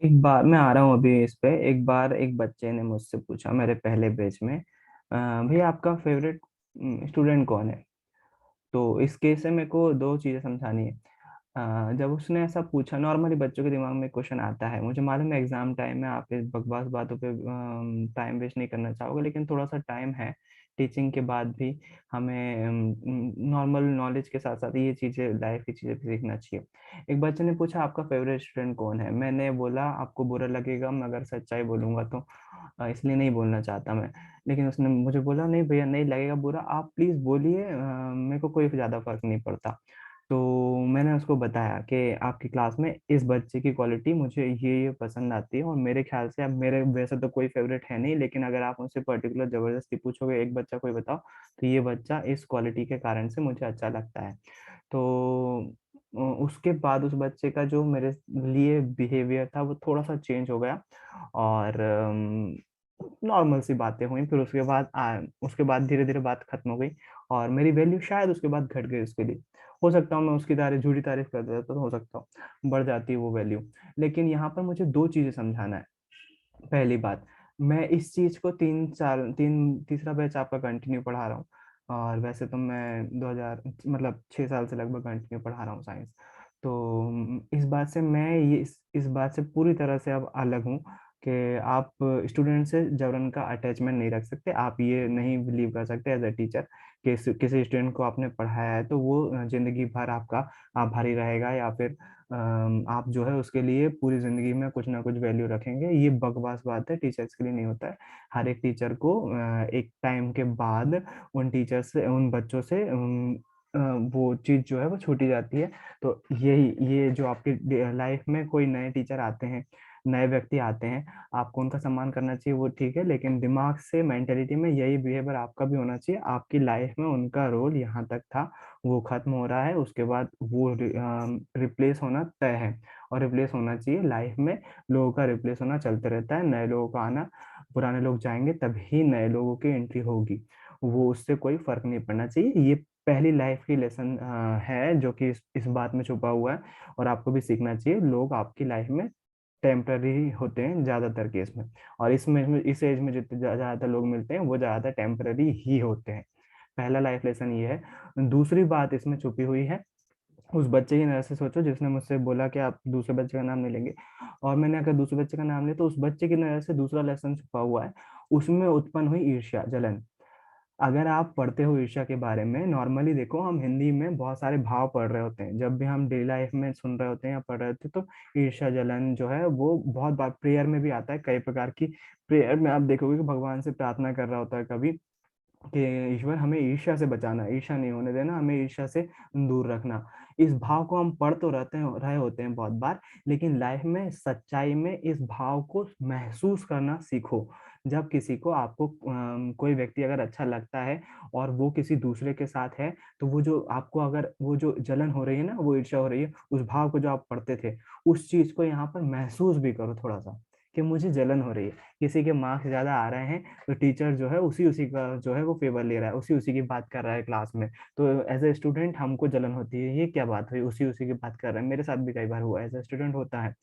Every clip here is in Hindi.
एक बार मैं आ रहा हूँ अभी इस पे। एक बार एक बच्चे ने मुझसे पूछा मेरे पहले बैच में, भैया आपका फेवरेट स्टूडेंट कौन है? तो इस केस से मेरे को दो चीजें समझानी है। जब उसने ऐसा पूछा, नॉर्मली बच्चों के दिमाग में क्वेश्चन आता है, मुझे मालूम है एग्जाम टाइम में आप इस बकवास बातों पे टाइम वेस्ट नहीं करना चाहोगे, लेकिन थोड़ा सा टाइम है टीचिंग के बाद भी हमें नॉर्मल नॉलेज के साथ साथ ये चीजें, लाइफ की चीजें भी सीखना चाहिए। एक बच्चे ने पूछा आपका फेवरेट स्टूडेंट कौन है? मैंने बोला आपको बुरा लगेगा मैं अगर सच्चाई बोलूंगा तो, इसलिए नहीं बोलना चाहता मैं। लेकिन उसने मुझे बोला नहीं भैया नहीं लगेगा बुरा, आप प्लीज बोलिए, मेरे को कोई ज्यादा फर्क नहीं पड़ता। तो मैंने उसको बताया कि आपकी क्लास में इस बच्चे की क्वालिटी मुझे ये पसंद आती है, और मेरे ख्याल से अब मेरे वैसे तो कोई फेवरेट है नहीं, लेकिन अगर आप मुझसे पर्टिकुलर जबरदस्ती पूछोगे एक बच्चा कोई बताओ, तो ये बच्चा इस क्वालिटी के कारण से मुझे अच्छा लगता है। तो उसके बाद उस बच्चे का जो मेरे लिए बिहेवियर था वो थोड़ा सा चेंज हो गया, और नॉर्मल सी बातें हुई। फिर उसके बाद धीरे धीरे बात खत्म हो गई, और मेरी वैल्यू शायद उसके बाद घट गई उसके लिए। हो सकता हूँ मैं उसकी तारीफ, झूठी तारीफ कर देता तो हो सकता हूँ बढ़ जाती वो वैल्यू। लेकिन यहाँ पर मुझे दो चीजें समझाना है। पहली बात, मैं इस चीज को तीसरा बैच आपका कंटिन्यू पढ़ा रहा हूँ, और वैसे तो मैं 2000 मतलब 6 साल से लगभग कंटिन्यू पढ़ा रहा हूँ साइंस। तो इस बात से मैं ये इस बात से पूरी तरह से अब अलग हूँ कि आप स्टूडेंट से जबरन का अटैचमेंट नहीं रख सकते। आप ये नहीं बिलीव कर सकते एज अ टीचर कि किसी स्टूडेंट को आपने पढ़ाया है तो वो जिंदगी भर आपका आभारी रहेगा, या फिर आप जो है उसके लिए पूरी जिंदगी में कुछ ना कुछ वैल्यू रखेंगे। ये बकवास बात है, टीचर्स के लिए नहीं होता है। हर एक टीचर को एक टाइम के बाद उन टीचर से, उन बच्चों से वो चीज जो है वो छूटी जाती है। तो ये जो आपकी लाइफ में कोई नए टीचर आते हैं, नए व्यक्ति आते हैं, आपको उनका सम्मान करना चाहिए, वो ठीक है, लेकिन दिमाग से, मेंटेलिटी में यही बिहेवियर आपका भी होना चाहिए। आपकी लाइफ में उनका रोल यहाँ तक था, वो खत्म हो रहा है, उसके बाद वो रिप्लेस होना तय है। और रिप्लेस होना चाहिए, लाइफ में लोगों का रिप्लेस होना चलते रहता है, नए लोगों का आना, पुराने लोग जाएंगे तभी नए लोगों की एंट्री होगी। वो उससे कोई फर्क नहीं पड़ना चाहिए। ये पहली लाइफ की लेसन है जो कि इस बात में छुपा हुआ है, और आपको भी सीखना चाहिए। लोग आपकी लाइफ में टेम्पररी होते हैं ज्यादातर केस में, और इस एज में जितने ज्यादातर लोग मिलते हैं वो ज्यादातर टेम्पररी ही होते हैं। पहला लाइफ लेसन ये है। दूसरी बात इसमें छुपी हुई है, उस बच्चे की नजर से सोचो जिसने मुझसे बोला कि आप दूसरे बच्चे का नाम नहीं लेंगे, और मैंने अगर दूसरे बच्चे का नाम लिया तो उस बच्चे की नजर से दूसरा लेसन छुपा हुआ है। उसमें उत्पन्न हुई ईर्ष्या, जलन। अगर आप पढ़ते हो ईर्ष्या के बारे में, नॉर्मली देखो हम हिंदी में बहुत सारे भाव पढ़ रहे होते हैं, जब भी हम डेली लाइफ में सुन रहे होते हैं या पढ़ रहे होते हैं तो ईर्ष्या जलन जो है वो बहुत बार प्रेयर में भी आता है। कई प्रकार की प्रेयर में आप देखोगे कि भगवान से प्रार्थना कर रहा होता है कभी, कि ईश्वर हमें ईर्ष्या से बचाना, ईर्ष्या नहीं होने देना, हमें ईर्ष्या से दूर रखना। इस भाव को हम पढ़ तो रहे होते हैं बहुत बार, लेकिन लाइफ में सच्चाई में इस भाव को महसूस करना सीखो। जब किसी को, आपको कोई व्यक्ति अगर अच्छा लगता है और वो किसी दूसरे के साथ है, तो वो जो आपको, अगर वो जो जलन हो रही है ना, वो ईर्ष्या हो रही है, उस भाव को जो आप पढ़ते थे, उस चीज को यहाँ पर महसूस भी करो थोड़ा सा, कि मुझे जलन हो रही है। किसी के मार्क्स ज्यादा आ रहे हैं तो टीचर जो है उसी उसी का जो है वो फेवर ले रहा है, उसी उसी की बात कर रहा है क्लास में, तो एज ए स्टूडेंट हमको जलन होती है, ये क्या बात हुई, उसी उसी की बात कर रहा है। मेरे साथ भी कई बार हुआ, एज ए स्टूडेंट होता है।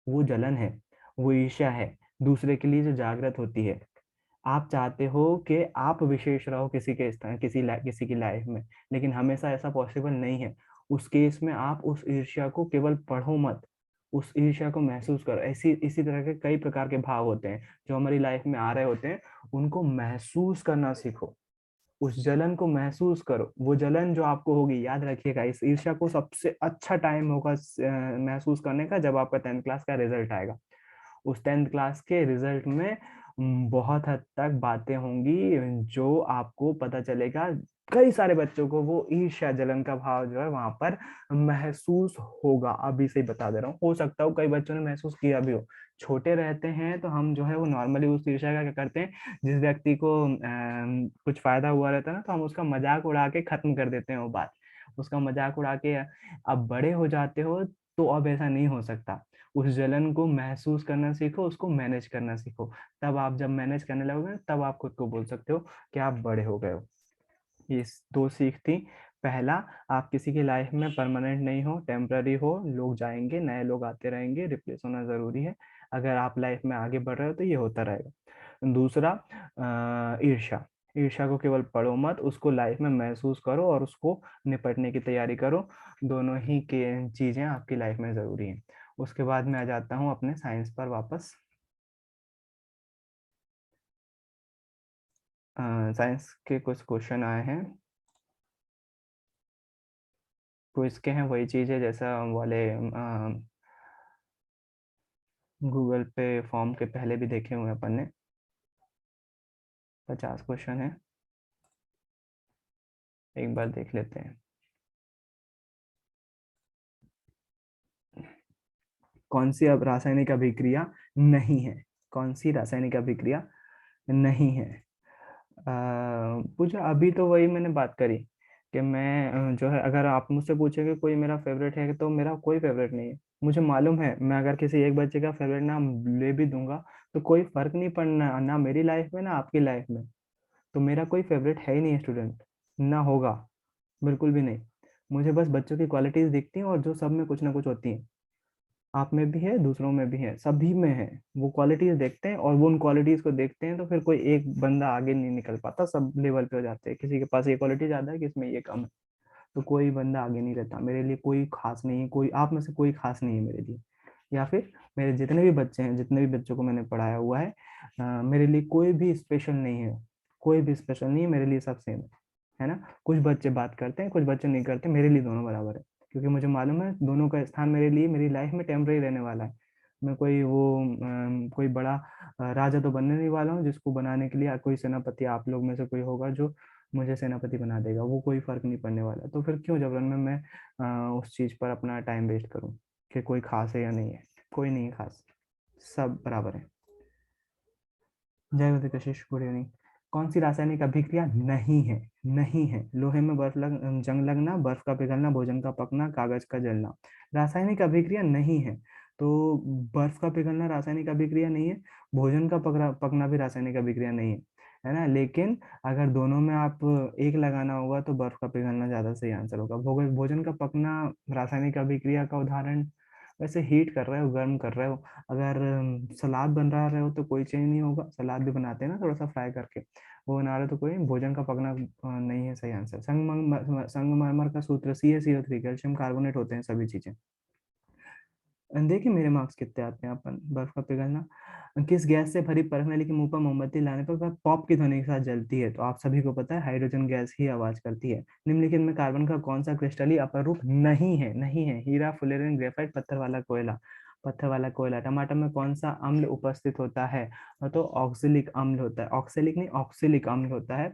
वो जलन है, वो ईर्ष्या है, दूसरे के लिए जो जागृत होती है। आप चाहते हो कि आप विशेष रहो किसी के स्थान, किसी की लाइफ में, लेकिन हमेशा ऐसा पॉसिबल नहीं है। उस केस में आप उस ईर्ष्या को केवल पढ़ो मत, उस ईर्ष्या को महसूस करो। ऐसी इसी तरह के कई प्रकार के भाव होते हैं जो हमारी लाइफ में आ रहे होते हैं, उनको महसूस करना सीखो। उस जलन को महसूस करो। वो जलन जो आपको होगी, याद रखिएगा, इस ईर्ष्या को सबसे अच्छा टाइम होगा महसूस करने का, जब आपका 10th क्लास का रिजल्ट आएगा। उस 10th क्लास के रिजल्ट में बहुत हद तक बातें होंगी जो आपको पता चलेगा। कई सारे बच्चों को वो ईर्ष्या जलन का भाव जो है वहां पर महसूस होगा। अभी से ही बता दे रहा हूँ, हो सकता हो कई बच्चों ने महसूस किया भी हो। छोटे रहते हैं तो हम जो है वो नॉर्मली उस ईर्ष्या का क्या करते हैं, जिस व्यक्ति को कुछ फायदा हुआ रहता है ना, तो हम उसका मजाक उड़ा के खत्म कर देते हैं वो बात, उसका मजाक उड़ा के। अब बड़े हो जाते हो तो अब ऐसा नहीं हो सकता। उस जलन को महसूस करना सीखो, उसको मैनेज करना सीखो। तब आप जब मैनेज करने लगोगे तब आप खुद को बोल सकते हो कि आप बड़े हो गए हो। ये दो सीख थी। पहला, आप किसी की लाइफ में परमानेंट नहीं हो, टेम्पररी हो, लोग जाएंगे, नए लोग आते रहेंगे, रिप्लेस होना जरूरी है। अगर आप लाइफ में आगे बढ़ रहे हो तो ये होता रहेगा। दूसरा, ईर्ष्या। ईर्ष्या को केवल पढ़ो मत, उसको लाइफ में महसूस करो और उसको निपटने की तैयारी करो। दोनों ही के चीजें आपकी लाइफ में जरूरी हैं। उसके बाद मैं आ जाता हूँ अपने साइंस पर वापस। साइंस के कुछ क्वेश्चन आए हैं, क्विज के हैं, वही चीज है जैसा वाले गूगल पे फॉर्म के पहले भी देखे हुए अपन ने। 50 क्वेश्चन है, एक बार देख लेते हैं। कौन सी अब रासायनिक अभिक्रिया नहीं है? कौन सी रासायनिक अभिक्रिया नहीं है? पूछा अभी तो वही मैंने बात करी कि मैं जो है, अगर आप मुझसे पूछेंगे कोई मेरा फेवरेट है, तो मेरा कोई फेवरेट नहीं है। मुझे मालूम है, मैं अगर किसी एक बच्चे का फेवरेट नाम ले भी दूंगा तो कोई फर्क नहीं पड़ना, ना मेरी लाइफ में ना आपकी लाइफ में। तो मेरा कोई फेवरेट है ही नहीं स्टूडेंट, ना होगा, बिल्कुल भी नहीं। मुझे बस बच्चों की क्वालिटीज दिखती हैं, और जो सब में कुछ ना कुछ होती हैं। आप में भी है, दूसरों में भी है, सभी में है। वो क्वालिटीज देखते हैं, और वो उन क्वालिटीज को देखते हैं, तो फिर कोई एक बंदा आगे नहीं निकल पाता, सब लेवल पे हो जाते हैं। किसी के पास ये क्वालिटी ज्यादा है, किसी में ये कम है, तो कोई बंदा आगे नहीं रहता। मेरे लिए कोई खास नहीं है, कोई आप में से कोई खास नहीं है मेरे लिए। या फिर मेरे जितने भी बच्चे हैं, जितने भी बच्चों को मैंने पढ़ाया हुआ है, मेरे लिए कोई भी स्पेशल नहीं है। कोई भी स्पेशल नहीं है, मेरे लिए सब सेम है ना। कुछ बच्चे बात करते हैं, कुछ बच्चे नहीं करते, मेरे लिए दोनों बराबर है। क्योंकि मुझे मालूम है दोनों का स्थान मेरे लिए मेरी लाइफ में टेम्पररी रहने वाला है। मैं कोई वो कोई बड़ा राजा तो बनने नहीं वाला हूँ, जिसको बनाने के लिए कोई सेनापति आप लोग में से कोई होगा जो मुझे सेनापति बना देगा। वो कोई फर्क नहीं पड़ने वाला। तो फिर क्यों जबरन में मैं उस चीज पर अपना टाइम वेस्ट करूं कि कोई खास है या नहीं है। कोई नहीं है खास, सब बराबर है। जय गुरु कशिश, गुड इवनिंग। कौन सी रासायनिक अभिक्रिया नहीं है? नहीं है। लोहे में जंग लगना, बर्फ का पिघलना, भोजन का पकना, कागज का जलना। रासायनिक अभिक्रिया नहीं है। तो बर्फ का पिघलना रासायनिक अभिक्रिया नहीं है, भोजन का पकना भी रासायनिक अभिक्रिया नहीं है ना। लेकिन अगर दोनों में आप एक लगाना होगा तो बर्फ का पिघलना ज्यादा सही आंसर होगा। भोजन का पकना रासायनिक अभिक्रिया का उदाहरण, वैसे हीट कर रहे हो, गर्म कर रहे हो। अगर सलाद बन रहा हो तो कोई चेंज नहीं होगा, सलाद भी बनाते हैं ना थोड़ा सा फ्राई करके, वो बना रहे हो तो कोई। भोजन का पकना नहीं है सही आंसर। संगमरमर का सूत्र CaCO3, कैल्शियम कार्बोनेट होते हैं सभी चीजें। देखिए मेरे मार्क्स कितने आते हैं। अपन बर्फ का पिघलना, किस गैस से भरी परखने के मुंह पर मोमबत्ती लाने पर वह पॉप की ध्वनि के साथ जलती है? तो आप सभी को पता है हाइड्रोजन गैस ही आवाज करती है। निम्नलिखित में कार्बन का कौन सा क्रिस्टलीय अपरूप नहीं है? नहीं है। हीरा, फुलेरिन, ग्रेफाइट, पत्थर वाला कोयला। पत्थर वाला कोयला। टमाटर में कौन सा अम्ल उपस्थित होता है? तो ऑक्सिलिक अम्ल होता है। ऑक्सिलिक नहीं, ऑक्सिलिक अम्ल होता है।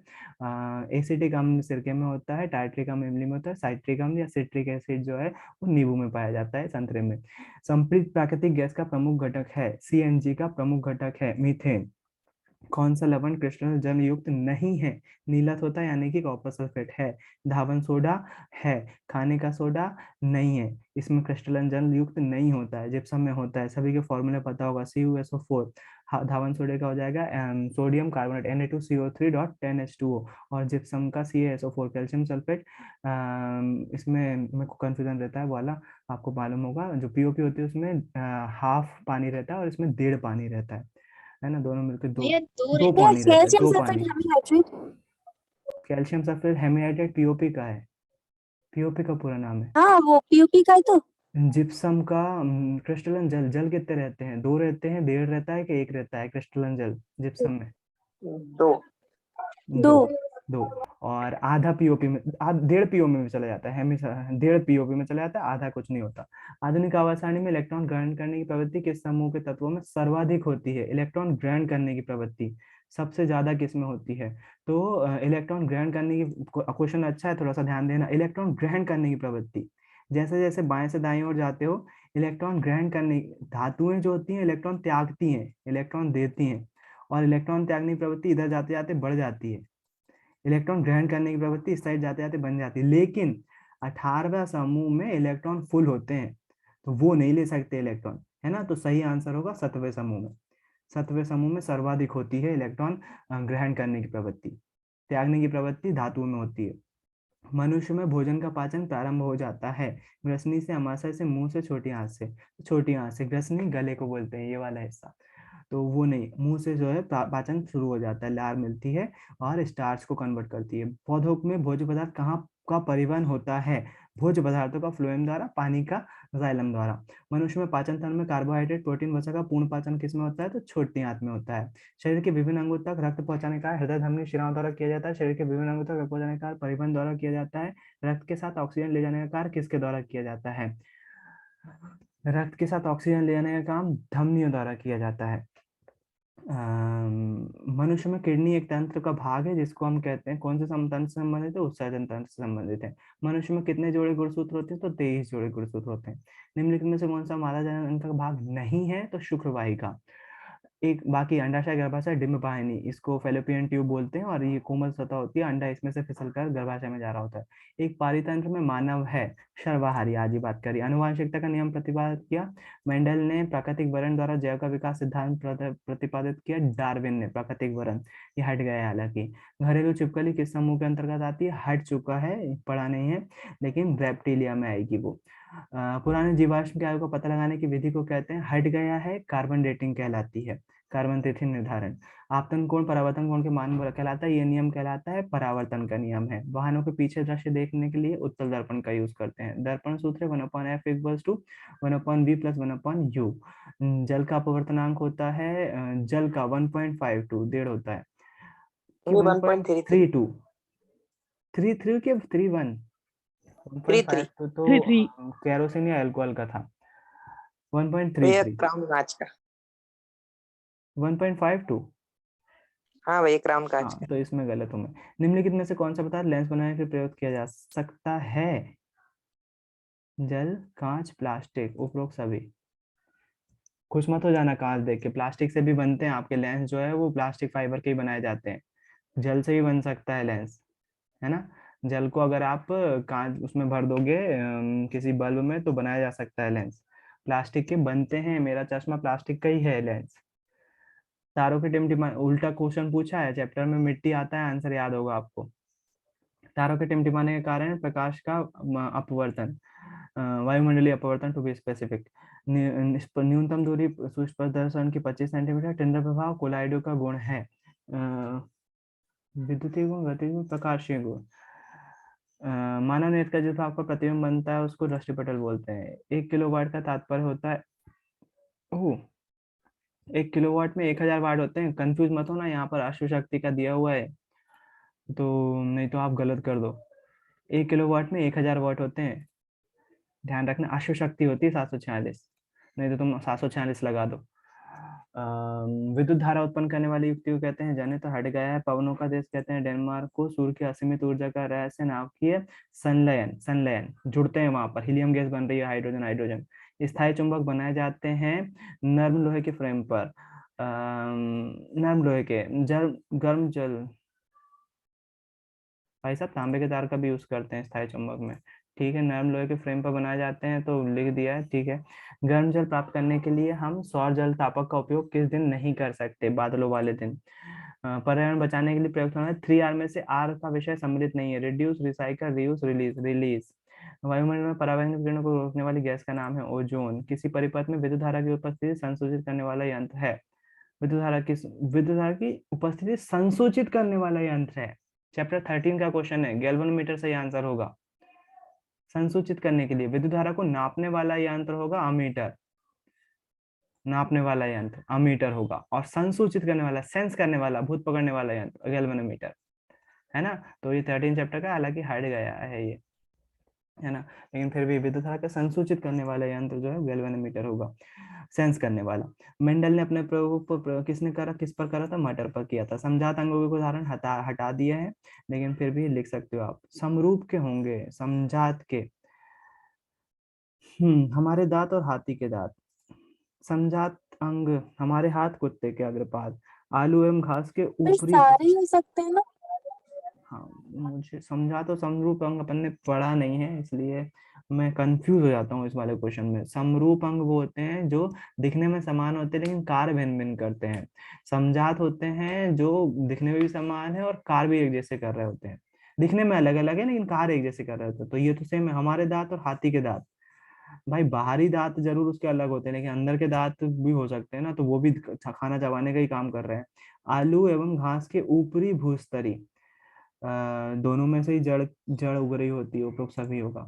एसिटिक अम्ल सिरके में होता है, टाइट्रिक अम्ल इमली में होता है, साइट्रिक अम्ल या सिट्रिक एसिड जो है वो नींबू में पाया जाता है, संतरे में। संपृक्त प्राकृतिक गैस का प्रमुख घटक है, CNG का प्रमुख घटक है मीथेन। कौन सा लवण क्रिस्टल जल युक्त नहीं है? नीला सोडा यानी कि कॉपर सल्फेट है। धावन सोडा है। खाने का सोडा नहीं है, इसमें क्रिस्टलन जल युक्त नहीं होता है, जिप्सम में होता है। सभी के फॉर्मूले पता होगा, CuSO4। धावन सोडे का हो जाएगा सोडियम कार्बोनेट Na2CO3.10H2O, और जिप्सम का CaSO4 कैल्शियम सल्फेट। इसमें मेरे को कंफ्यूजन रहता है वाला, आपको मालूम होगा, जो पीओपी होती है उसमें हाफ पानी रहता है और इसमें 1.5 पानी रहता है ना। दोनों मिलकर दो, भैया दो दो भैया पानी रहता है, कैल्शियम दो सल्फेट पानी। Hemihydrate. Calcium sulphate hemihydrate POP का है। पीओपी का पूरा नाम है। हाँ वो पीयूपी का ही तो। जिप्सम का क्रिस्टलन जल। जल कितने रहते हैं? 2 रहते हैं, 1.5 रहता है कि 1 रहता है क्रिस्टलन जल जिप्सम में? दो। दो। दो। दो। और आधा पीओपी में, 1.5 पीओ में भी चला जाता है, हमेशा 1.5 पीओपी में चला जाता है, आधा कुछ नहीं होता। आधुनिक आवर्त सारणी में इलेक्ट्रॉन ग्रहण करने की प्रवृत्ति किस समूह के तत्वों में सर्वाधिक होती है? इलेक्ट्रॉन ग्रहण करने की प्रवृत्ति सबसे ज्यादा किस में होती है? तो इलेक्ट्रॉन ग्रहण करने की, क्वेश्चन अच्छा है, थोड़ा सा ध्यान देना। इलेक्ट्रॉन ग्रहण करने की प्रवृत्ति, जैसे जैसे बाएं से दाएं ओर जाते हो, इलेक्ट्रॉन ग्रहण करने, धातुएं जो होती हैं इलेक्ट्रॉन त्यागती हैं, इलेक्ट्रॉन देती हैं, और इलेक्ट्रॉन त्यागने की प्रवृत्ति इधर जाते जाते बढ़ जाती है। इलेक्ट्रॉन ग्रहण करने की प्रवृत्ति इस साइड जाते जाते बन जाती है। लेकिन 18वें समूह में इलेक्ट्रॉन फुल होते हैं, तो वो नहीं ले सकते इलेक्ट्रॉन, है ना। तो सही आंसर होगा 7वें समूह में। 7वें समूह में सर्वाधिक होती है इलेक्ट्रॉन ग्रहण करने की प्रवृत्ति। त्यागने की प्रवृत्ति धातुओं में होती है। मनुष्य में भोजन का पाचन प्रारंभ हो जाता है ग्रसनी से, अमाशय से, मुंह से, छोटी आंत से। छोटी आंत से ग्रसनी गले को बोलते हैं, ये वाला हिस्सा। तो वो नहीं, मुंह से जो है पाचन शुरू हो जाता है, लार मिलती है और स्टार्च को कन्वर्ट करती है। पौधों में भोज्य पदार्थ कहाँ का परिवहन होता है? भोज्य पदार्थों का फ्लोएम द्वारा, पानी का जाइलम द्वारा। मनुष्य में पाचन तंत्र में कार्बोहाइड्रेट, प्रोटीन वसा का पूर्ण पाचन किसमें होता है? तो छोटी आंत में होता है। शरीर के विभिन्न अंगों तक रक्त पहुंचाने का हृदय धमनी शिराओं द्वारा किया जाता है। शरीर के विभिन्न अंगों तक रक्त पहुंचाने का परिवहन द्वारा किया जाता है। रक्त के साथ ऑक्सीजन ले जाने का कार्य किसके द्वारा किया जाता है? रक्त के साथ ऑक्सीजन ले जाने का काम धमनियों द्वारा किया जाता है। मनुष्य में किडनी एक तंत्र का भाग है जिसको हम कहते हैं, कौन से तंत्र से संबंधित है? उत्सर्जन तंत्र से संबंधित है। मनुष्य में कितने जोड़े गुणसूत्र होते हैं? तो 23 जोड़े गुणसूत्र होते हैं। निम्नलिखित में से कौन सा मादा जनन का भाग नहीं है? तो शुक्रवाहिका। एक बाकी अंडाशय, गर्भाशय, डिंब वाहिनी, इसको फेलोपियन ट्यूब बोलते हैं, और ये कोमल सतह होती है, अंडा इसमें से फिसलकर गर्भाशय में जा रहा होता है। एक पारितंत्र में मानव है सर्वाहारी, आज ही बात करी। अनुवांशिकता का नियम प्रतिपादित किया मेंडल ने। प्राकृतिक वरण द्वारा जैव का विकास सिद्धांत प्रतिपादित किया डार्विन ने। प्राकृतिक वरण ये हट गया है हालांकि। घरेलू छिपकली किस समूह के अंतर्गत आती है? हट चुका है, पढ़ा नहीं है, लेकिन रेप्टिलिया में आएगी वो। पुराने जीवाश्म के आयु का पता लगाने की विधि को कहते हैं, हट गया है, कार्बन डेटिंग कहलाती है, कार्बन तिथि निर्धारण। आपतन कोण परावर्तन कोण के मान कहलाता है, ये नियम कहलाता है परावर्तन का नियम है। वाहनों के पीछे दृश्य देखने के लिए उत्तल दर्पण का यूज करते हैं। दर्पण सूत्र 1/f equals to 1/v plus 1/u। जल का अपवर्तनांक होता है, जल का 1.52 डेढ़ होता है कि ये 1.33 1.32, 33 के 31, 33 1.52 तो 33 केरोसिन या अल्कोहल का था। भैया 1.33, क्राउन कांच का। 1.52। हाँ भैया क्राउन कांच हाँ का। तो इसमें गलत हूँ मैं। निम्नलिखित में से कौन सा पदार्थ लेंस बनाने के लिए प्रयोग किया जा सकता है? जल, कांच, प्लास्टिक, उपरोक्त सभी। खुश मत हो जाना कांच देख के, प्लास्टिक से भी बनते हैं आपके लेंस, जो है वो प्लास्टिक फाइबर के ही बनाए जाते हैं। जल से भी बन सकता है लेंस, है ना। जल को अगर आप कांच उसमें भर दोगे किसी बल्ब में, तो बनाया जा सकता है लेंस। प्लास्टिक के बनते हैं, मेरा चश्मा प्लास्टिक का ही है लेंस। तारों की टिमटिमा, उल्टा क्वेश्चन पूछा है चैप्टर में, मिट्टी आता है, आंसर याद होगा आपको। तारों के टिमटिमाने के कारण प्रकाश का अपवर्तन, वायुमंडलीय अपवर्तन टू बी स्पेसिफिक। न्यूनतम दूरी सूर्य प्रदर्शन की 25 सेंटीमीटर। टेंडर प्रभाव कोलाइडो का गुण है, विद्युतीय गुण, गतिज गुण, प्रकाशीय गुण। मानव नेत्र का जिस भाग पर प्रतिबिंब बनता है उसको दृष्टिपटल बोलते हैं। 1 किलोवाट का तात्पर्य होता है, ओह, 1 किलोवाट में 1000 वाट होते हैं। कंफ्यूज मत होना, यहाँ पर अश्व शक्ति का दिया हुआ है, तो नहीं तो आप गलत कर दो। 1 किलोवाट में 1000 वाट होते हैं, ध्यान रखना। अश्व शक्ति होती है 746, नहीं तो तुम 746 लगा दो। विद्युत धारा उत्पन्न करने वाली युक्ति को कहते हैं जनित। तो हट गया है। पवनों का देश कहते हैं डेनमार्क को। सूर्य की असीमित ऊर्जा का रहस्य नाभिकीय संलयन, संलयन जुड़ते हैं वहां पर, हीलियम गैस बन रही है, हाइड्रोजन हाइड्रोजन। स्थायी चुंबक बनाए जाते हैं नर्म लोहे के फ्रेम पर, नर्म लोहे के। जल, गर्म जल, भाई साहब तांबे के तार का भी यूज करते हैं स्थायी चुंबक में, ठीक है। नरम लोहे के फ्रेम पर बनाए जाते हैं, तो लिख दिया है, ठीक है। गर्म जल प्राप्त करने के लिए हम सौर जल तापक का उपयोग किस दिन नहीं कर सकते? बादलों वाले दिन। पर्यावरण बचाने के लिए प्रयोग होना है। 3R में से R का विषय सम्मिलित नहीं है। Reduce, recycle, reuse, release. Release. वायुमंडल में पराबैंगनी किरणों को रोकने वाली गैस का नाम है ओजोन। किसी परिपथ में विद्युत धारा की उपस्थिति संसूचित करने वाला यंत्र है। विद्युत धारा की उपस्थिति संसूचित करने वाला यंत्र है। चैप्टर 13 का क्वेश्चन है, गैल्वेनोमीटर से आंसर होगा। संसूचित करने के लिए विद्युत धारा को नापने वाला यंत्र होगा अमीटर, नापने वाला यंत्र अमीटर होगा, और संसूचित करने वाला, सेंस करने वाला, भूत पकड़ने वाला यंत्र गैल्वेनोमीटर, है ना। तो ये 13 चैप्टर का हालांकि हट गया है ये, है ना, लेकिन फिर भी विद्युत धारा का संसूचित करने वाला यंत्र जो है गैल्वेनोमीटर होगा, सेंस करने वाला। मेंडल ने अपने प्रयोग पर किसने करा, किस पर करा था? मटर पर किया था। समझात अंगों के उदाहरण हटा दिया है, लेकिन फिर भी लिख सकते हो आप। समरूप के होंगे, समझात के। हमारे दांत और हाथी के दांत। समझात अंग हमारे हाथ, कुत्ते के अग्रपाद। आलू एवं घास के फिर ऊपरी, सारे ही हो सकते हैं ना। हाँ मुझे समझा, तो समरूप अंग अपन ने पढ़ा नहीं है, इसलिए मैं कंफ्यूज हो जाता हूँ इस वाले क्वेश्चन में। समरूप अंग वो होते हैं जो दिखने में समान होते हैं लेकिन कार्य भिन्न भिन्न करते हैं। समझात होते हैं जो दिखने में भी समान है और कार्य भी एक जैसे कर रहे होते हैं। दिखने में अलग अलग है लेकिन कार्य एक जैसे कर रहे होते हैं। तो ये तो सेम है, हमारे दांत और हाथी के दांत। भाई बाहरी दांत जरूर उसके अलग होते हैं लेकिन अंदर के दांत भी हो सकते हैं ना, तो वो भी खाना चबाने का ही काम कर रहे हैं। आलू एवं घास के ऊपरी भूस्तरी दोनों में से ही जड़ जड़ उग रही होती है, उपरोक्त सभी होगा।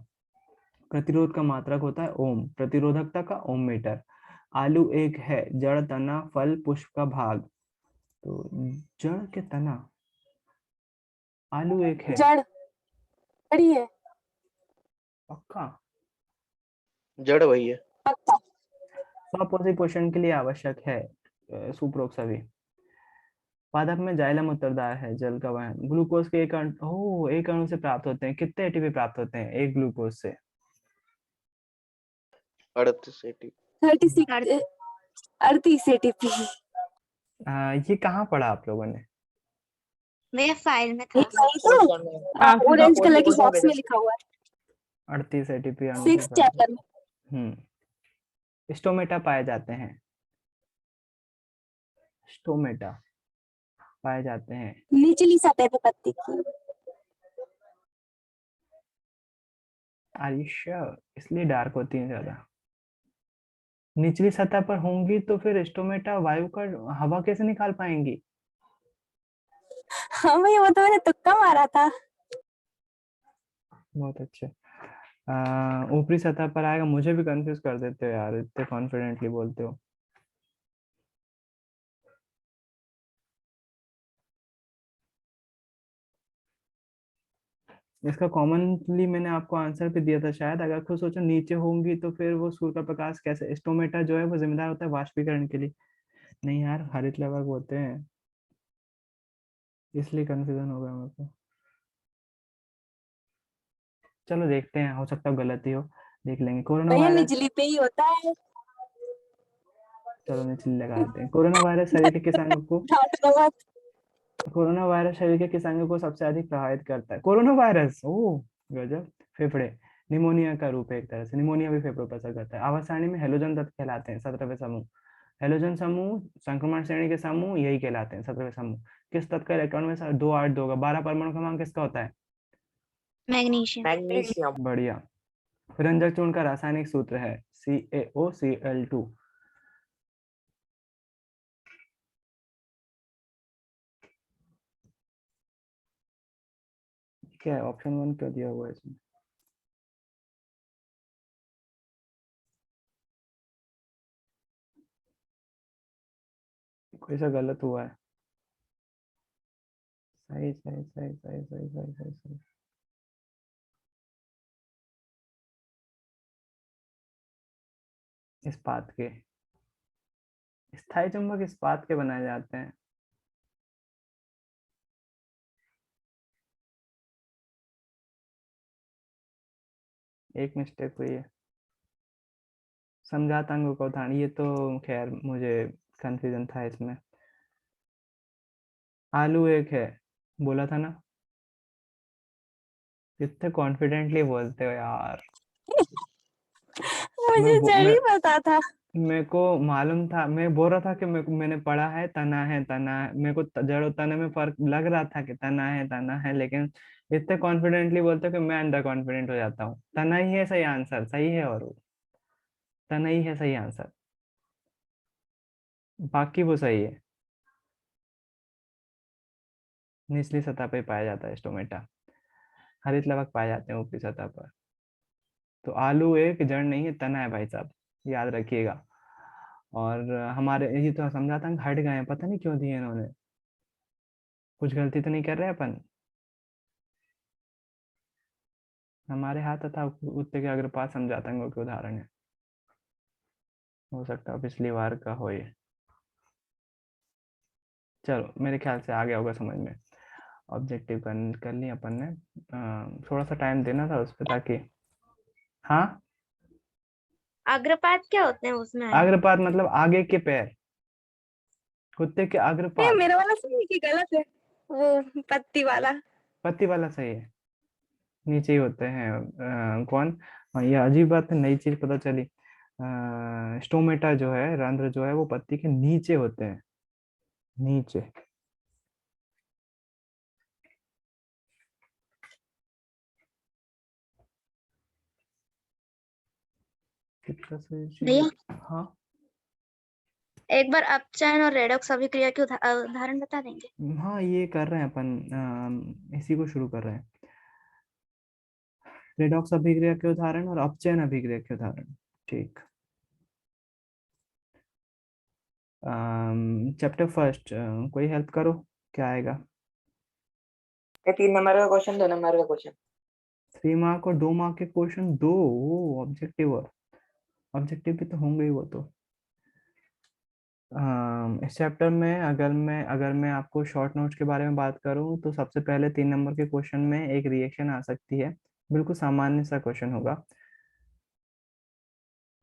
प्रतिरोध का मात्रक होता है ओम, प्रतिरोधकता का ओम मीटर। आलू एक है, जड़ तना फल पुष्प का भाग। तो जड़ के तना, आलू एक है जड़ बड़ी है। पक्का। जड़ वही है। पक्का। सपोजिट पोषण के लिए आवश्यक है सुप्रोक्त सभी। पादप में जाइलम उत्तरदार है, जल का वहन। ग्लूकोज के एक अणु से प्राप्त होते हैं, कितने एटीपी प्राप्त होते हैं एक ग्लूकोज से? 38 एटीपी। 38 एटीपी। ये कहाँ पढ़ा आप लोगों ने? मेरे फाइल में था। ऑरेंज कलर की बॉक्स में लिखा हुआ है। 38 एटीपी अणु से 6 चैप्टर में। स्टोमेटा पाए जाते हैं, स्टोमेटा पाए जाते हैं निचली सतह पे पत्ती की। Are you sure? इसलिए डार्क होती है ज्यादा। निचली सतह पर होंगी तो फिर स्टोमेटा वायु का हवा कैसे निकाल पाएंगी? हाँ भाई, वो तो मैंने तुक्का मारा था। बहुत अच्छे। ऊपरी सतह पर आएगा, मुझे भी कंफ्यूज कर देते हो यार, इतने कॉन्फिडेंटली बोलते हो। इसका कॉमनली मैंने आपको आंसर भी दिया था शायद, अगर खुद सोचो नीचे होंगी तो फिर वो सूर्य का प्रकाश कैसे, स्टोमेटा जो है वो जिम्मेदार होता है वाष्पीकरण के लिए। नहीं यार, हरित लवक होते हैं, इसलिए कंफ्यूजन हो गया मेरे को। चलो देखते हैं, हो सकता है गलती हो, देख लेंगे। कोरोना भैया वायरस, निचली पे ही होता है। चलो निचले लगाते हैं। कोरोना वायरस शरीर के किस अंग को, डांटना मत। कोरोना वायरस शरीर के किस अंग को सबसे अधिक प्रभावित करता है? कोरोना वायरस, ओह गजब। फेफड़े। निमोनिया का रूप है एक तरह से, निमोनिया भी फेफड़ों पर असर करता है। आवाज सारणी में हेलोजन तत्व कहलाते हैं 17वें समूह। हेलोजन समूह संक्रमण श्रेणी के समूह यही कहलाते हैं 17वें समूह। किस तत्व का इलेक्ट्रॉन में 2 8 2 होगा? 12 परमाणु क्रमांक किसका होता है? मैग्नीशियम। मैग्नीशियम। बढ़िया। रंजक चूर्ण का रासायनिक सूत्र है CaOCl2। क्या है ऑप्शन 1 क्या दिया हुआ है इसमें? कोई सा गलत हुआ है? सही सही सही सही सही सही सही सही। इस्पात के, स्थायी चुंबक इस्पात के बनाए जाते हैं। एक मिस्टेक हुई है। समझाता अंगों का उदाहरण, ये तो खैर मुझे कंफ्यूजन था इसमें। आलू एक है, बोला था ना? कितने कॉन्फिडेंटली बोलते हो यार। मुझे जड़ ही पता था। मेरे को मालूम था, मैं बोल रहा था कि मैंने पढ़ा है तना है तना है, मेरे को जड़ और तने में फर्क लग रहा था कि तना है, लेकिन इतने कॉन्फिडेंटली बोलते हो कि मैं अंडर कॉन्फिडेंट हो जाता हूँ। तना ही है सही आंसर, सही है, और वो तना ही है सही आंसर, बाकी वो सही है। निचली सतह पे पाया जाता है स्टोमेटा, हरित लवक पाए जाते हैं ऊपरी सतह पर। तो आलू एक जड़ नहीं है, तना है भाई साहब, याद रखिएगा। और हमारे ये तो समझा था, हट गए हैं, पता नहीं क्यों दिए इन्होंने। कुछ गलती तो नहीं कर रहे अपन? हमारे हाथ तथा उत्ते के अग्रपात समझातांगों के उदाहरण है। हो सकता है पिछली बार का हो ये। चलो मेरे ख्याल से आ गया होगा समझ में। ऑब्जेक्टिव कर लिया अपन ने। थोड़ा सा टाइम देना था उस पर ताकि, हाँ अग्रपात क्या होते हैं उसमें? अग्रपात मतलब आगे के पैर, कुत्ते के अग्रपात। मेरा वाला सही है कि गलत है? वो पत्ती वाला। पत्ती वाला सही है, नीचे ही होते हैं। कौन? ये अजीब बात है, नई चीज पता चली। स्टोमेटा जो है, रंध्र जो है वो पत्ती के नीचे होते हैं, नीचे। भैया हाँ एक बार अपचयन और रेडॉक्स अभिक्रिया के उदाहरण बता देंगे? हाँ, ये कर रहे हैं अपन, इसी को शुरू कर रहे हैं। रेडॉक्स अभिक्रिया के उदाहरण और अपचयन अभिक्रिया के उदाहरण। ठीक। चैप्टर फर्स्ट, कोई हेल्प करो, क्या आएगा? 3 नंबर का क्वेश्चन, 2 नंबर का क्वेश्चन। 3 मार्क और 2 मार्क के क्वेश्चन, दो ऑब्जेक्टिव, और ऑब्जेक्टिव भी तो होंगे ही वो तो। इस चैप्टर में अगर मैं आपको शॉर्ट नोट्स के बारे में बात करूं तो सबसे पहले 3 नंबर के क्वेश्चन में एक रिएक्शन आ सकती है, बिल्कुल सामान्य सा क्वेश्चन होगा।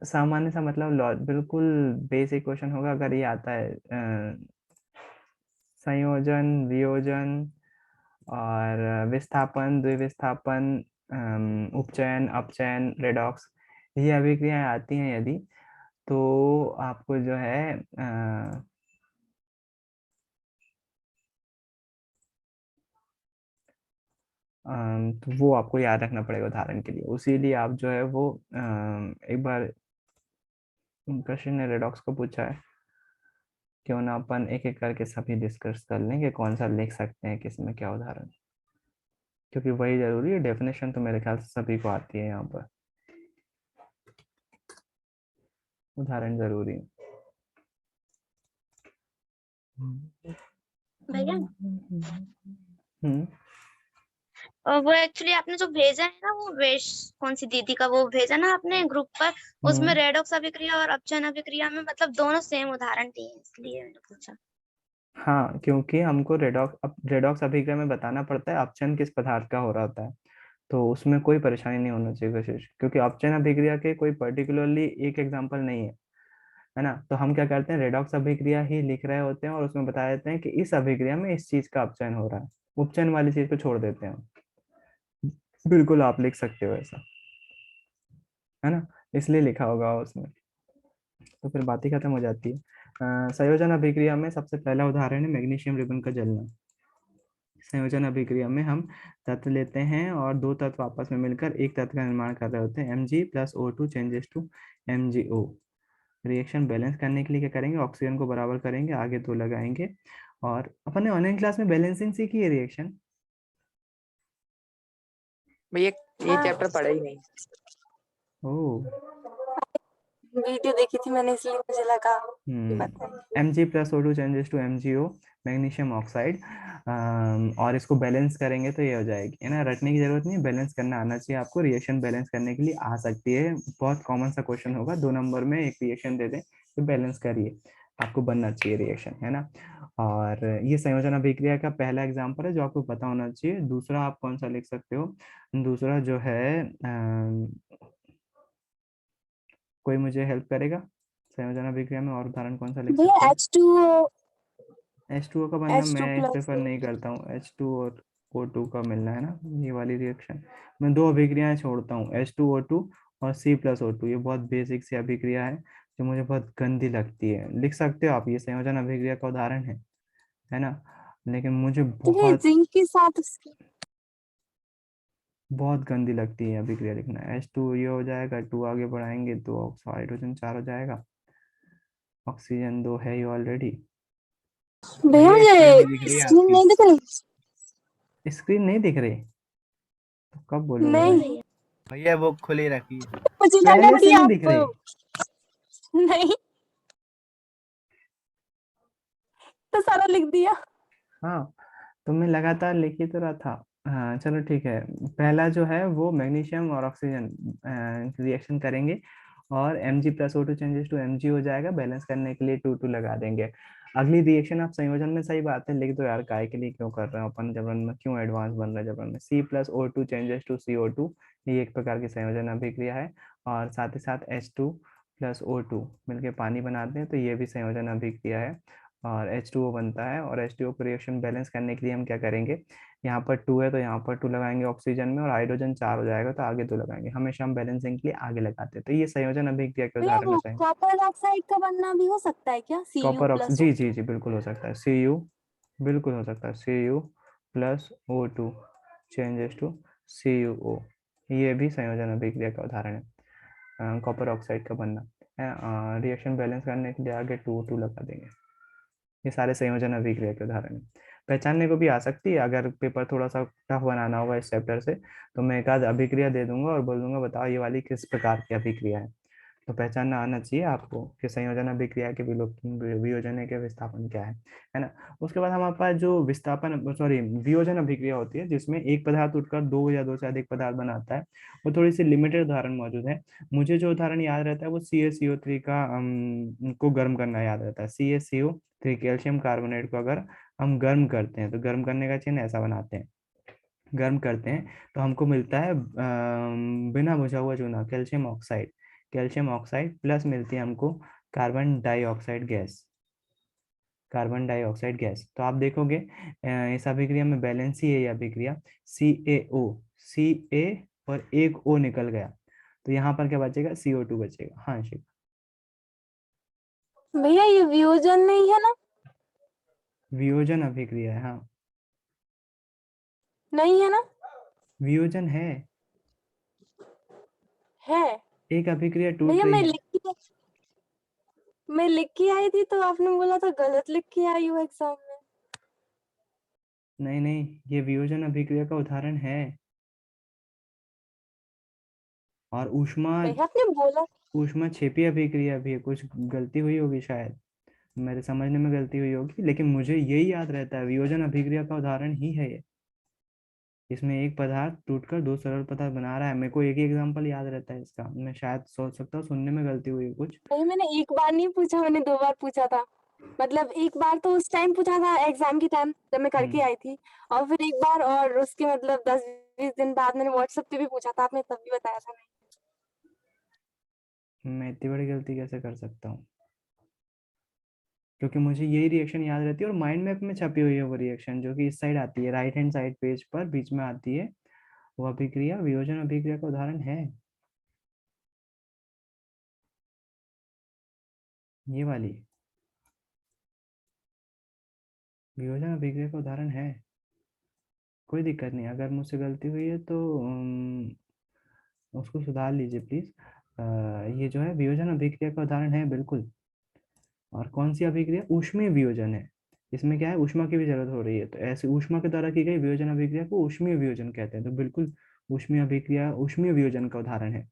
सामान्य सा मतलब बिल्कुल बेसिक क्वेश्चन होगा। अगर ये आता है संयोजन, वियोजन और विस्थापन, द्विविस्थापन, उपचयन, अपचयन, रेडॉक्स, ये अभिक्रियाएं आती हैं यदि, तो आपको जो है तो वो आपको याद रखना पड़ेगा उदाहरण के लिए। उसीलिए आप जो है वो एक बार प्रश्न ने रेडॉक्स को पूछा है, क्यों ना अपन एक एक करके सभी डिस्कस कर लें कि कौन सा लिख सकते हैं, किसमें क्या उदाहरण, क्योंकि वही जरूरी है। डेफिनेशन तो मेरे ख्याल से सभी को आती है, यहाँ पर उदाहरण जरूरी है। भैया हम्म और वो एक्चुअली आपने जो भेजा है ना, वो वेश कौन सी दीदी का वो भेजा ना आपने ग्रुप पर, उसमें रेडॉक्स अभिक्रिया और अपचयन अभिक्रिया में मतलब दोनों सेम उदाहरण दिए हैं, इसलिए मैंने पूछा। हाँ, क्योंकि हमको रेडॉक्स अभिक्रिया में बताना पड़ता है अपचयन किस पदार्थ का हो रहा होता है, तो उसमें कोई परेशानी नहीं होना चाहिए विशेष, क्योंकि अपचयन अभिक्रिया के कोई पर्टिकुलरली एक एग्जांपल नहीं है ना। तो हम क्या करते हैं, रेडॉक्स अभिक्रिया ही लिख रहे होते हैं और उसमें बता देते हैं कि इस अभिक्रिया में इस चीज का अपचयन हो रहा है, उपचयन वाली चीज को छोड़ देते हैं। बिल्कुल आप लिख सकते हो ऐसा, है ना, इसलिए लिखा होगा उसमें, तो फिर बात ही खत्म हो जाती है। संयोजन अभिक्रिया में सबसे पहला उदाहरण है मैग्नीशियम रिबन का जलना। संयोजन अभिक्रिया में हम तत्व लेते हैं और दो तत्व आपस में मिलकर एक तत्व का निर्माण कर रहे होते हैं। Mg+O2 changes to MgO। Reaction balance करने के लिए क्या करेंगे, ऑक्सीजन को बराबर करेंगे, आगे 2 लगाएंगे। और अपन ने ऑनलाइन क्लास में बैलेंसिंग सीखी है रिएक्शन। भैया ये चैप्टर पढ़ा ही नहीं। ओह, वीडियो देखी थी मैंने, इसलिए मुझे लगा कि बताएं। Mg+O2 changes to MgO, magnesium oxide. और इसको बैलेंस करेंगे तो ये हो जाएगी, है ना, रटने की जरूरत नहीं, बैलेंस करना आना चाहिए आपको। रिएक्शन बैलेंस करने के लिए आ सकती है, बहुत कॉमन सा क्वेश्चन होगा, 2 नंबर में एक रिएक्शन दे दें तो बैलेंस करिए, आपको बनना चाहिए रिएक्शन, है ना। और ये संयोजन अभिक्रिया का पहला एग्जाम्पल है जो आपको पता होना चाहिए। दूसरा आप कौन सा लिख सकते हो, दूसरा जो है कोई मुझे हेल्प करेगा, संयोजन अभिक्रिया में और उदाहरण कौन सा लिख भैया सकते हैं? H2O, H2O का बनना H2 मैं प्लस प्रेफर नहीं करता हूँ, H2 और O2 का मिलना, है ना, ये वाली रिएक्शन। मैं 2 अभिक्रियाएं छोड़ता हूँ, H2O2 और C+O2। ये बहुत बेसिक सी अभिक्रिया है जो मुझे बहुत गंदी लगती है। लिख सकते हो आप, ये संयोजन अभिक्रिया का उदाहरण है ना, लेकिन मुझे तो भैया बहुत जिंक के साथ उसकी बहुत गंदी लगती है अभिक्रिया लिखना। H2 ये हो जाएगा, 2 आगे बढ़ाएंगे तो हाइड्रोजन 4 हो जाएगा, ऑक्सीजन 2 है ही ऑलरेडी। भैया भैया स्क्रीन नहीं दिख मुझे रही है स्क्रीन आपकी, नहीं दिख रही। स्क्रीन नहीं दिख रही तो कब बोलोगे भाई? नहीं, भैया वो खुली रखी है। मुझे लगा पहले से कि नहीं दिख आप रही? नहीं, तो सारा लिख दिया। हाँ, तो मैं लगातार लिख ही तो रहा था। हाँ चलो ठीक है। पहला जो है वो मैग्नीशियम और ऑक्सीजन रिएक्शन करेंगे और Mg+O2 चेंजेस टू Mg हो जाएगा, बैलेंस करने के लिए 2 2 लगा देंगे। अगली रिएक्शन आप संयोजन में, सही बात है, लिख दो यार, काय के लिए क्यों कर रहे हो अपन जबरन में, क्यों एडवांस बन रहा है जबरन में। C+O2 चेंजेस टू CO2, ये एक प्रकार की संयोजन अभिक्रिया है। और साथ ही साथ H2+O2 मिलके पानी बनाते हैं, तो ये भी संयोजन अभिक्रिया है और H2O बनता है। और H2O को रिएक्शन बैलेंस करने के लिए हम क्या करेंगे, यहाँ पर 2 है तो यहाँ पर 2 लगाएंगे ऑक्सीजन में, और हाइड्रोजन 4 हो जाएगा तो आगे 2 लगाएंगे। हमेशा हम बैलेंसिंग के लिए आगे लगाते हैं। तो ये संयोजन अभिक्रिया के भैया उदाहरण वो है। कॉपर ऑक्साइड का बनना भी हो सकता है क्या, Cu कॉपर प्लस जी O2? जी जी बिल्कुल हो सकता है, Cu बिल्कुल हो सकता है, Cu+O2 चेंजेस टू CuO, ये भी संयोजन अभिक्रिया का उदाहरण है। कॉपर ऑक्साइड का बनना है। रिएक्शन बैलेंस करने के लिए आगे 2 लगा देंगे। ये सारे संयोजन अभिक्रिया के उदाहरण है। पहचानने को भी आ सकती है, अगर पेपर थोड़ा सा टफ बनाना होगा इस चैप्टर से तो मैं एक आध अभिक्रिया दे दूंगा और बोल दूंगा बताओ ये वाली किस प्रकार की अभिक्रिया है। तो पहचानना आना चाहिए आपको कि संयोजन अभिक्रिया के वियोजन के विस्थापन क्या है ना। उसके बाद हमारे पास जो वियोजन अभिक्रिया होती है जिसमें एक पदार्थ उठकर 2 या 2 से अधिक पदार्थ बनाता है, वो थोड़ी सी लिमिटेड उदाहरण मौजूद है। मुझे जो उदाहरण याद रहता है वो CaCO3 का को गर्म करना याद रहता है। CaCO3 कैल्शियम कार्बोनेट को अगर हम गर्म करते हैं तो गर्म करने का चिन्ह ऐसा बनाते हैं, गर्म करते हैं तो हमको मिलता है बिना बुझा हुआ चूना कैल्शियम ऑक्साइड प्लस मिलती है हमको कार्बन डाइऑक्साइड गैस। तो आप देखोगे इस अभिक्रिया में बैलेंसी है ये अभिक्रिया Ca और एक O निकल गया तो यहाँ पर क्या बचेगा CO2 बचेगा। हाँ शिव। भैया ये वियोजन नहीं है ना? वियोजन अभिक्रिया है। हाँ नहीं है ना? वियोजन है, एक अभिक्रिया टूट भैया रही है। मैं लिख के आई थी तो आपने बोला था गलत लिख के आई हूँ एग्जाम में। नहीं नहीं, ये वियोजन अभिक्रिया का उदाहरण है। और भैया आपने बोला ऊष्मा क्षेपी अभिक्रिया भी है। कुछ गलती हुई होगी शायद, मेरे समझने में गलती हुई होगी, लेकिन मुझे यही याद रहता है वियोजन अभिक्रिया का उदाहरण ही है ये। इसमें एक पदार्थ टूटकर 2 सरल पदार्थ बना रहा है। मेरे को एक ही एग्जांपल याद रहता है इसका, मैं शायद सोच सकता हूँ सुनने में गलती हुई कुछ। भैया मैंने एक बार नहीं पूछा, मैंने 2 बार पूछा था। मतलब एक बार तो उस टाइम पूछा था एग्जाम के टाइम जब मैं करके आई थी, और फिर एक बार और उसके मतलब 10-20 दिन बाद मैंने व्हाट्सएप पे भी पूछा था, आपने तब भी बताया था। मैं इतनी बड़ी गलती कैसे कर सकता हूँ, क्योंकि मुझे यही रिएक्शन याद रहती है और माइंड मैप में छपी हुई है वो रिएक्शन जो कि इस साइड आती है, राइट हैंड साइड पेज पर बीच में आती है। वो अभिक्रिया वियोजन अभिक्रिया का उदाहरण है, ये वाली वियोजन अभिक्रिया का उदाहरण है। कोई दिक्कत नहीं, अगर मुझसे गलती हुई है तो उसको सुधार लीजिए प्लीज। ये जो है वियोजन अभिक्रिया का उदाहरण है बिल्कुल। और कौन सी अभिक्रिया? ऊष्मीय वियोजन है। इसमें क्या है, ऊष्मा की भी जरूरत हो रही है, तो ऐसे ऊष्मा के द्वारा की गई वियोजन अभिक्रिया को ऊष्मीय वियोजन कहते हैं। तो बिल्कुल ऊष्मीय अभिक्रिया ऊष्मीय वियोजन का उदाहरण है।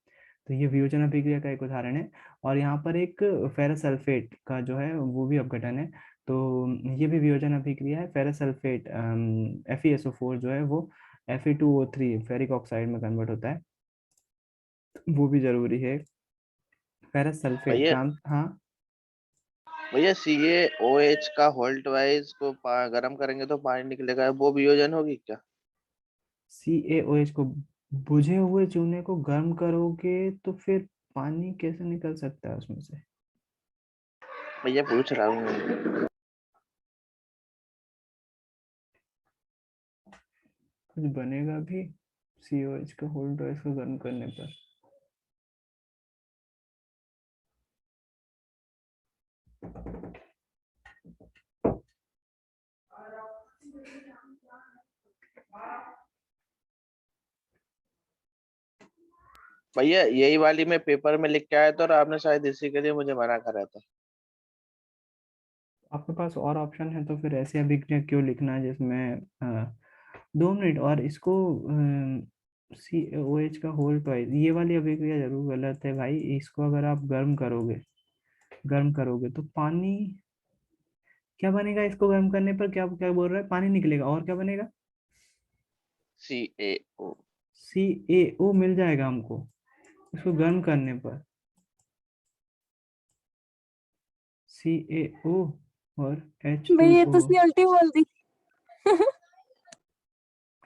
तो ये वियोजन अभिक्रिया का एक उदाहरण है। और यहाँ पर एक फेरस सल्फेट का जो है वो भी अपघटन है, तो ये भी वियोजन अभिक्रिया है। फेरस सल्फेट FeSO4 जो है वो Fe2O3 फेरिक ऑक्साइड में कन्वर्ट होता है, वो भी जरूरी है। फेरस सल्फेट भैया जान, हाँ भैया CaOH का होल्ट वाइज को गर्म करेंगे तो पानी निकलेगा, वो वियोजन होगी क्या? CaOH को बुझे हुए चूने को गर्म करोगे तो फिर पानी कैसे निकल सकता है उसमें से? भैया पूछ रहा हूँ। कुछ बनेगा भी CaOH का होल्ड वाइज को गर्म करने पर? भैया यही वाली मैं पेपर में लिख के आया था और आपने शायद इसी के लिए मुझे मना करा था। आपके पास और ऑप्शन है तो फिर ऐसे अभिक्रिया क्यों लिखना है जिसमें 2 मिनट और इसको CaOH का होल्ड वाइज, ये वाली अभिक्रिया जरूर गलत है भाई। इसको अगर आप गर्म करोगे तो पानी क्या बनेगा? इसको गर्म करने पर क्या क्या बोल रहा है, पानी निकलेगा और क्या बनेगा? CaO CaO मिल जाएगा हमको इसको गर्म करने पर। CaO और भैया ये H2O। तो उसने उल्टी बोल दी।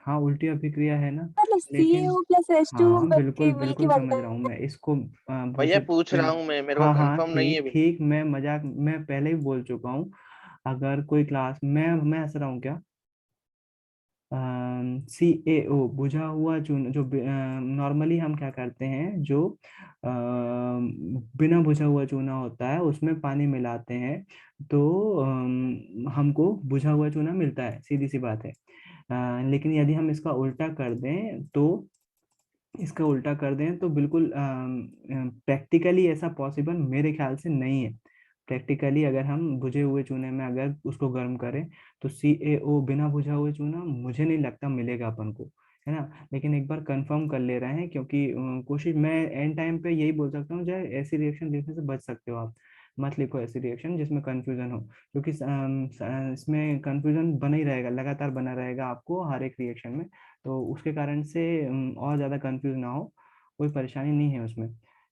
हाँ उल्टी अभिक्रिया है ना, मतलब लेकिन CaO प्लस H2O हाँ बिल्कुल मिलके बिल्कुल बनता समझ रहा हूँ है। मैं इसको। भैया भूषित पूछ रहा हूँ मैं, मेरे को हाँ हाँ कंफर्म नहीं है ठीक अभी। ठीक, मैं मजाक मैं पहले ही बोल चुका हूँ। अगर कोई क्लास मैं हंस रहा हूँ क्या? CaO बुझा हुआ चूना, जो नॉर्मली हम क्या करते हैं, जो बिना बुझा हुआ चूना होता है उसमें पानी मिलाते हैं तो हमको बुझा हुआ चूना मिलता है, सीधी सी बात है। लेकिन यदि हम इसका उल्टा कर दें तो इसका उल्टा कर दें तो बिल्कुल प्रैक्टिकली ऐसा पॉसिबल मेरे ख्याल से नहीं है। प्रैक्टिकली अगर हम बुझे हुए चूने में अगर उसको गर्म करें तो CaO बिना बुझा हुए चूना मुझे नहीं लगता मिलेगा अपन को, है ना। लेकिन एक बार कंफर्म कर ले रहे हैं, क्योंकि कोशिश मैं एंड टाइम पे यही बोल सकता हूँ, जो ऐसी रिएक्शन लिखने से बच सकते हो आप। मत लिखो ऐसी रिएक्शन जिसमें कंफ्यूजन हो, क्योंकि इसमें कंफ्यूजन बना ही रहेगा, लगातार बना रहेगा आपको हर एक रिएक्शन में। तो उसके कारण से और ज़्यादा कंफ्यूज ना हो, कोई परेशानी नहीं है उसमें,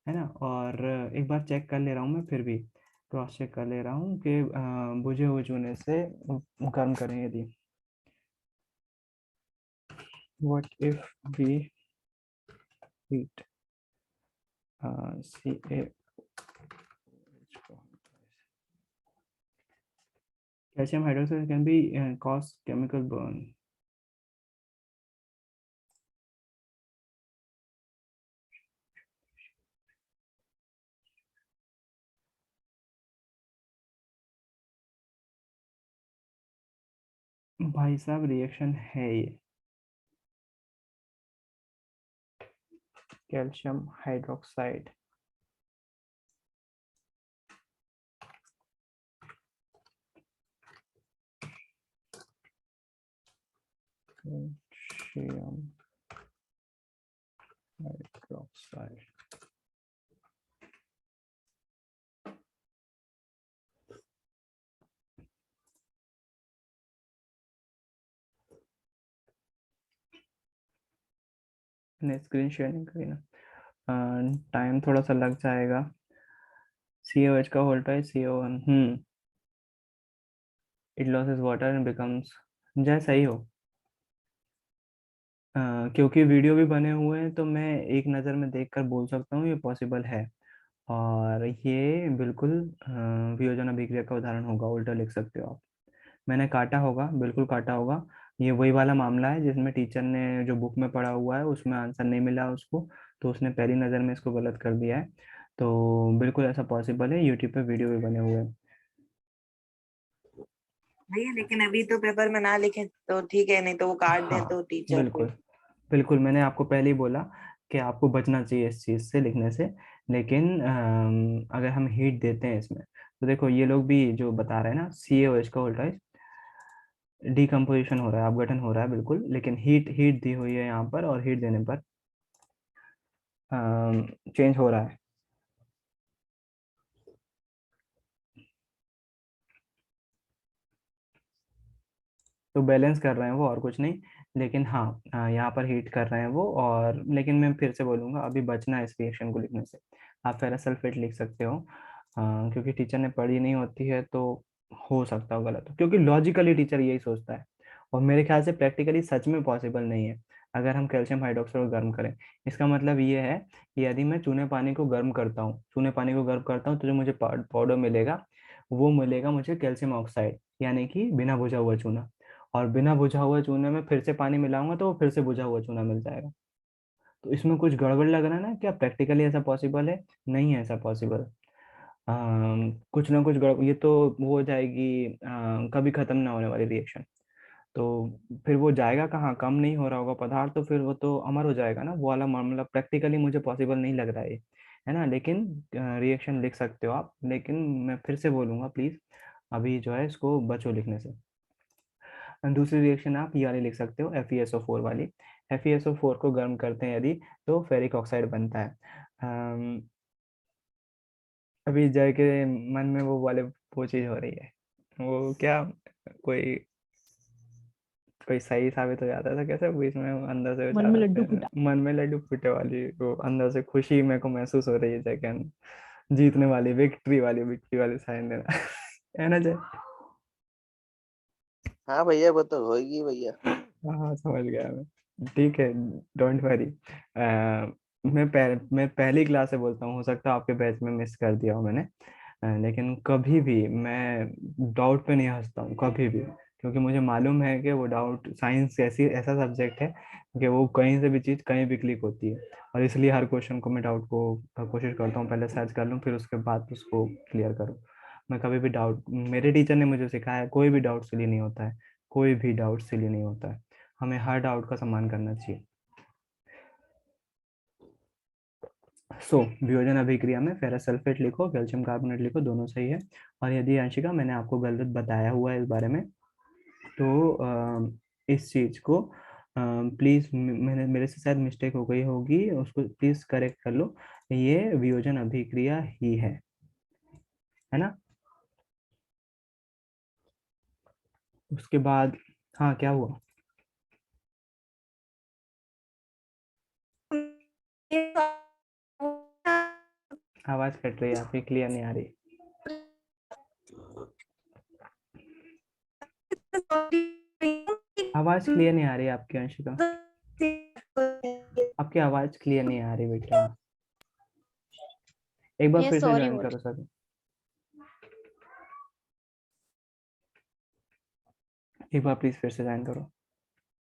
है ना। और एक बार चेक कर ले रहा हूँ मैं, फिर भी क्रॉस चेक कर ले रहा हूँ कि बुझे हुए चूने से गर्म करें यदि। What if we heat Ca calcium hydroxide can be cause chemical burn. भाई साहब रिएक्शन है ये, कैल्शियम हाइड्रोक्साइड। Calcium hydroxide. ने स्क्रीन शेयर नहीं करी ना, टाइम थोड़ा सा लग जाएगा। COH का voltage CO1, it loses water and becomes, जैसा ही हो। क्योंकि वीडियो भी बने हुए हैं तो मैं एक नज़र में देखकर बोल सकता हूँ ये पॉसिबल है। और ये बिल्कुल वियोजन अभिक्रिया का उदाहरण होगा, उल्टा लिख सकते हो आप। मैंने काटा होगा, बिल्कुल काटा होगा। ये वही वाला मामला है जिसमें टीचर ने जो बुक में पढ़ा हुआ है उसमें आंसर नहीं मिला उसको, तो उसने पहली नज़र में इसको गलत कर दिया है। तो बिल्कुल ऐसा पॉसिबल है, यूट्यूब पे वीडियो भी बने हुए हैं। भैया लेकिन अभी तो पेपर में ना लिखें तो ठीक है, नहीं तो वो काट दें हाँ तो टीचर बिल्कुल बिल्कुल, मैंने आपको पहले ही बोला कि आपको बचना चाहिए इस चीज़ से लिखने से। लेकिन अगर हम हीट देते हैं इसमें, तो देखो ये लोग भी जो बता रहे हैं ना, CaOH का वोल्टेज डिकम्पोजिशन हो रहा है, अपघटन हो रहा है बिल्कुल, लेकिन हीट हीट दी हुई है यहाँ पर, और हीट देने पर चेंज हो रहा है। तो बैलेंस कर रहे हैं वो, और कुछ नहीं। लेकिन हाँ, यहाँ पर हीट कर रहे हैं वो, और लेकिन मैं फिर से बोलूँगा अभी बचना है इस रिएक्शन को लिखने से। आप फेरस सल्फेट लिख सकते हो, क्योंकि टीचर ने पढ़ी नहीं होती है तो हो सकता हो गलत हो, क्योंकि लॉजिकली टीचर यही सोचता है। और मेरे ख्याल से प्रैक्टिकली सच में पॉसिबल नहीं है। अगर हम कैल्शियम हाइड्रोक्साइड को गर्म करें, इसका मतलब ये है कि यदि मैं चूने पानी को गर्म करता हूँ, चूने पानी को गर्म करता हूँ, तो जो मुझे पाउडर मिलेगा वो मिलेगा मुझे कैल्शियम ऑक्साइड, यानी कि बिना बुझा हुआ चूना। और बिना बुझा हुआ चूने में फिर से पानी मिलाऊंगा तो वो फिर से बुझा हुआ चूना मिल जाएगा। तो इसमें कुछ गड़बड़ लग रहा है ना, क्या प्रैक्टिकली ऐसा पॉसिबल है? नहीं है ऐसा पॉसिबल। कुछ ना कुछ गड़बड़, ये तो वो हो जाएगी कभी खत्म ना होने वाली रिएक्शन। तो फिर वो जाएगा कहाँ, कम नहीं हो रहा होगा पदार्थ, तो फिर वो तो अमर हो जाएगा ना, वो वाला मामला प्रैक्टिकली मुझे पॉसिबल नहीं लग रहा है ये, है ना। लेकिन रिएक्शन लिख सकते हो आप, लेकिन मैं फिर से बोलूंगा प्लीज अभी जो है इसको बचो लिखने से। दूसरी रिएक्शन आप ये वाली लिख सकते हो, FeSO4 वाली। FeSO4 को गर्म करते हैं यदि, तो फेरिक ऑक्साइड बनता है। अभी जय के मन में वो वाले वो चीज हो रही है, वो क्या, कोई कोई सही साबित हो जाता था कैसे, बीच में वो अंदर से मन में लड्डू फूटा। मन में लड्डू फूटे वाली वो अंदर से खुशी मेरे को महसूस हो रही है जय के अंदर। जीतने वाली, विक्ट्री वाली साइन देना है ना जय? हाँ भैया वो तो होगी भैया। हाँ समझ गया मैं, ठीक है, डोंट वरी। मैं पहली क्लास से बोलता हूँ, हो सकता है आपके बैच में मिस कर दिया हो मैंने, लेकिन कभी भी मैं डाउट पे नहीं हंसता हूँ कभी भी, क्योंकि मुझे मालूम है कि वो डाउट, साइंस ऐसा सब्जेक्ट है कि वो कहीं से भी चीज़ कहीं भी क्लिक होती है। और इसलिए हर क्वेश्चन को मैं डाउट को कोशिश करता हूँ पहले सर्च कर लूँ, फिर उसके बाद उसको क्लियर करूँ। मैं कभी भी डाउट, मेरे टीचर ने मुझे सिखाया है कोई भी डाउट सिली नहीं होता है, कोई भी डाउट सिली नहीं होता है, हमें हर डाउट का सम्मान करना चाहिए। सो वियोजन अभिक्रिया में फेरस सल्फेट लिखो, कैल्शियम कार्बोनेट लिखो, दोनों सही है। और यदि अंशिका मैंने आपको गलत बताया हुआ है इस बारे में, तो इस चीज को प्लीज, मैंने मेरे से शायद मिस्टेक हो गई होगी, उसको प्लीज करेक्ट कर लो। ये वियोजन अभिक्रिया ही है ना? उसके बाद हाँ, क्या हुआ? आवाज कट रही है आपकी, क्लियर नहीं आ रही। आवाज क्लियर नहीं आ रही आपकी अंशिका, आपकी आवाज क्लियर नहीं आ रही बेटा। एक बार ये फिर से सॉरी ज्वाइन बोल करो सर, एक बार प्लीज फिर से ज्वाइन करो।